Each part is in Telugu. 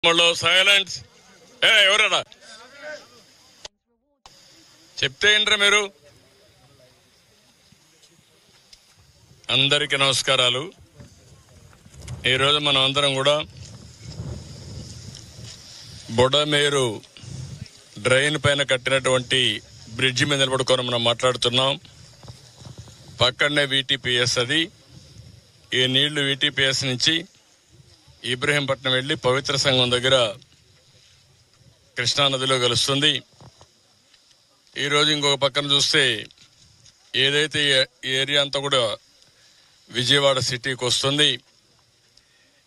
సైలెన్స్. ఎవరన్నా చెప్తే ఏంట్రా మీరు? అందరికీ నమస్కారాలు. ఈరోజు మనం అందరం కూడా బుడమేరు డ్రైన్ పైన కట్టినటువంటి బ్రిడ్జి మీద నిలబడుకొని మనం మాట్లాడుతున్నాం. పక్కనే VTPS, అది ఈ నీళ్లు VTPS నుంచి ఇబ్రహీంపట్నం వెళ్లి పవిత్ర సంఘం దగ్గర కృష్ణానదిలో కలుస్తుంది. ఈరోజు ఇంకొక పక్కన చూస్తే ఏదైతే ఈ ఏరియా అంతా కూడా విజయవాడ సిటీకి వస్తుంది.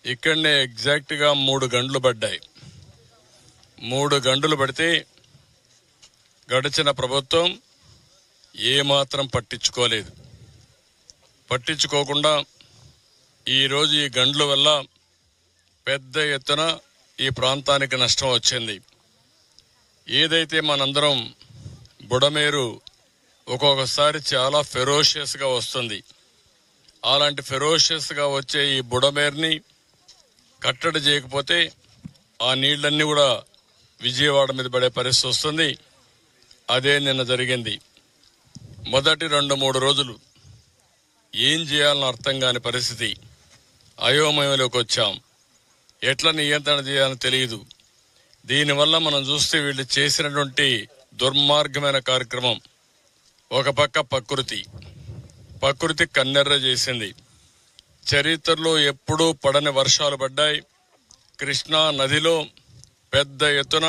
ఇక్కడనే ఎగ్జాక్ట్ గా 3 గంటలు పడ్డాయి. 3 గంటలు పడితే గడిచిన ప్రభుత్వం ఏమాత్రం పట్టించుకోలేదు. పట్టించుకోకుండా ఈరోజు ఈ గంటల వల్ల పెద్ద ఎత్తున ఈ ప్రాంతానికి నష్టం వచ్చింది. ఏదైతే మనందరం బుడమేరు ఒక్కొక్కసారి చాలా ఫెరోషియస్ గా వస్తుంది. అలాంటి ఫెరోషియస్ గా వచ్చే ఈ బుడమేరుని కట్టడి చేయకపోతే ఆ నీళ్లన్నీ కూడా విజయవాడ మీద పడే పరిస్థితి వస్తుంది. అదే నిన్న జరిగింది. మొదటి 2-3 రోజులు ఏం చేయాలని అర్థం కాని పరిస్థితి, అయోమయంలోకి వచ్చాం. ఎట్లా నియంత్రణ చేయాలని తెలియదు. దీనివల్ల మనం చూస్తే వీళ్ళు చేసినటువంటి దుర్మార్గమైన కార్యక్రమం. ఒక పక్క ప్రకృతి కన్నెర్ర చేసింది. చరిత్రలో ఎప్పుడూ పడని వర్షాలు పడ్డాయి. కృష్ణా నదిలో పెద్ద ఎత్తున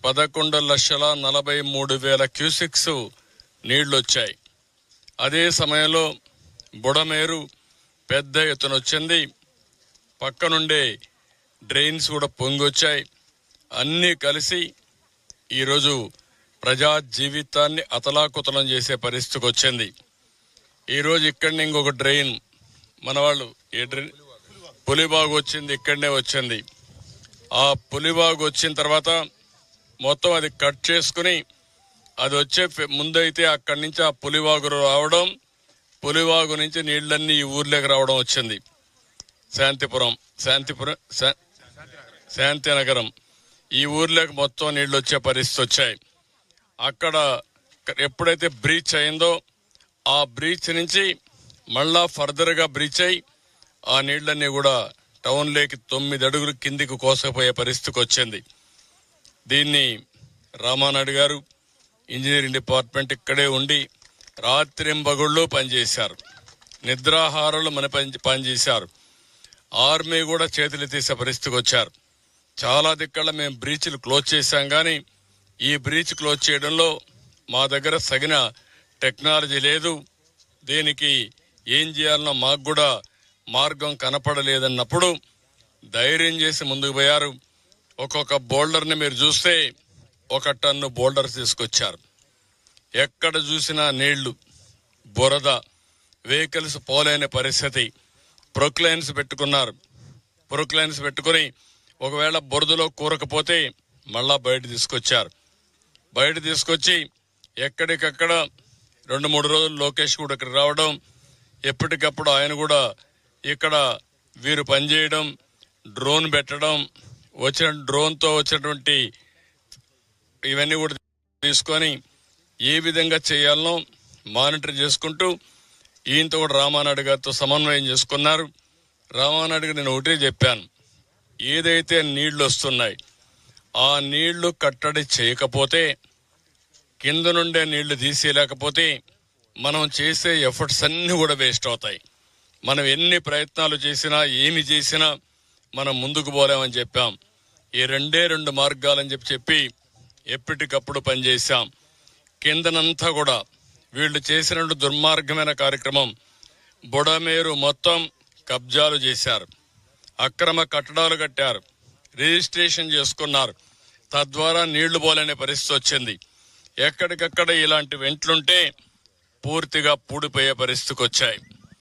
11,43,000 క్యూసెక్స్ నీళ్లు వచ్చాయి. అదే సమయంలో బుడమేరు పెద్ద ఎత్తున వచ్చింది. పక్కనుండే డ్రైన్స్ కూడా పొంగొచ్చాయి. అన్నీ కలిసి ఈరోజు ప్రజా జీవితాన్ని అతలాకుతలం చేసే పరిస్థితికి వచ్చింది. ఈరోజు ఇక్కడనే ఇంకొక డ్రైన్ మన వాళ్ళు పులిబాగు వచ్చింది, ఇక్కడనే వచ్చింది. ఆ పులిబాగు వచ్చిన తర్వాత మొత్తం అది కట్ చేసుకుని అది వచ్చే ముందైతే అక్కడి నుంచి ఆ పులివాగు రావడం, పులివాగు నుంచి నీళ్లన్నీ ఈ ఊర్లోకి రావడం వచ్చింది. శాంతినగరం ఈ ఊర్లోకి మొత్తం నీళ్లు వచ్చే పరిస్థితి వచ్చాయి. అక్కడ ఎప్పుడైతే బ్రీచ్ అయిందో ఆ బ్రీచ్ నుంచి మళ్ళా ఫర్దర్ గా బ్రీచ్ అయి ఆ నీళ్లన్నీ కూడా టౌన్ లేకి 9 అడుగులు కిందికి కోసపోయే పరిస్థితికి వచ్చింది. దీన్ని రామానాయుడు గారు ఇంజనీరింగ్ డిపార్ట్మెంట్ ఇక్కడే ఉండి రాత్రింబగుళ్ళు పనిచేశారు. నిద్రాహారాలు పనిచేశారు. ఆర్మీ కూడా చేతులు తీసే పరిస్థితికి వచ్చారు. చాలా దిక్కల మేము బ్రీచ్లు క్లోజ్ చేశాం, కానీ ఈ బ్రీచ్ క్లోజ్ చేయడంలో మా దగ్గర సగిన టెక్నాలజీ లేదు. దీనికి ఏం చేయాలనో మాకు కూడా మార్గం కనపడలేదన్నప్పుడు ధైర్యం చేసి ముందుకు పోయారు. ఒక్కొక్క బోల్డర్ని మీరు చూస్తే 1 టన్ను బోల్డర్ తీసుకొచ్చారు. ఎక్కడ చూసినా నీళ్లు, బురద, వెహికల్స్ పోలేని పరిస్థితి. ప్రొక్లైన్స్ పెట్టుకున్నారు. ప్రొక్లైన్స్ పెట్టుకుని ఒకవేళ బురదలో కూరకపోతే మళ్ళా బయట తీసుకొచ్చారు. బయట తీసుకొచ్చి ఎక్కడికక్కడ 2-3 రోజులు లోకేష్ కూడా ఇక్కడ రావడం, ఎప్పటికప్పుడు ఆయన కూడా ఇక్కడ వీరు పనిచేయడం, డ్రోన్ పెట్టడం, డ్రోన్తో వచ్చినటువంటి ఇవన్నీ కూడా తీసుకొని ఏ విధంగా చేయాలనో మానిటర్ చేసుకుంటూ ఈయనతో కూడా రామానాయుడు గారితో సమన్వయం చేసుకున్నారు. రామానాయుడు గారు నేను ఒకటే చెప్పాను, ఏదైతే నీళ్లు వస్తున్నాయి ఆ నీళ్లు కట్టడి చేయకపోతే, కింద నుండే నీళ్లు తీసేయలేకపోతే మనం చేసే ఎఫర్ట్స్ అన్ని కూడా వేస్ట్ అవుతాయి. మనం ఎన్ని ప్రయత్నాలు చేసినా ఏమి చేసినా మనం ముందుకు పోలేమని చెప్పాం. ఈ 2 మార్గాలని చెప్పి ఎప్పటికప్పుడు పనిచేశాం. కిందనంతా కూడా వీళ్ళు చేసిన దుర్మార్గమైన కార్యక్రమం. బుడమేరు మొత్తం కబ్జాలు చేశారు, అక్రమ కట్టడాలు కట్టారు, రిజిస్ట్రేషన్ చేసుకున్నారు. తద్వారా నీళ్లు పోలేని పరిస్థితి వచ్చింది. ఎక్కడికక్కడ ఇలాంటి వెంట్లుంటే పూర్తిగా పూడిపోయే పరిస్థితికి వచ్చాయి.